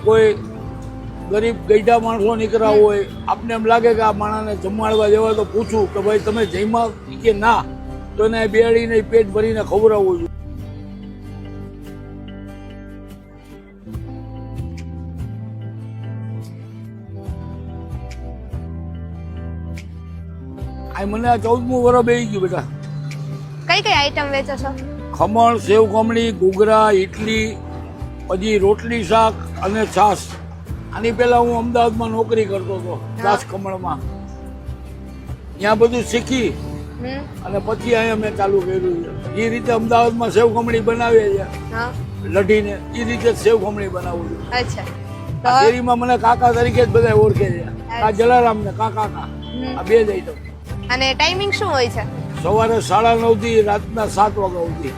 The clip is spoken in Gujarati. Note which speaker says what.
Speaker 1: કોઈ ગરીબ ગઈઢા માણસો નીકળ્યા હોય, આપને એમ લાગે કે આ માણસને જમાડવા જવા તો પૂછું કે ભાઈ તમે જમ્યા કે ના, તો એને બેડીને પેટ ભરીને ખવડાવવું જોઈએ. આ મને આ 14મું વર્ષ બેસી ગયું બેટા.
Speaker 2: કઈ કઈ આઈટમ વેચો છો?
Speaker 1: ખમણ, સેવ ખમણી, ઘૂઘરા, ઇડલી, પછી રોટલી, શાક અને છાશ. આની પહેલા હું અમદાવાદમાં નોકરી કરતો હતો, છાશ ખમણમાં. ત્યાં બધું શીખી અને પછી અહીંયા મેં ચાલુ કર્યું છે. એ રીતે અમદાવાદમાં સેવ ખમણી બનાવીએ છીએ, લઢીને એ રીતે સેવ ખમણી બનાવું છું.
Speaker 2: અચ્છા,
Speaker 1: આ શેરીમાં મને કાકા તરીકે જ બધા ઓળખે છે. આ જલારામ ને કાકા, આ બે જ આઈટમ.
Speaker 2: અને ટાઈમિંગ શું હોય છે?
Speaker 1: સવારે 9:30 થી રાતના 7 વાગ્યા સુધી.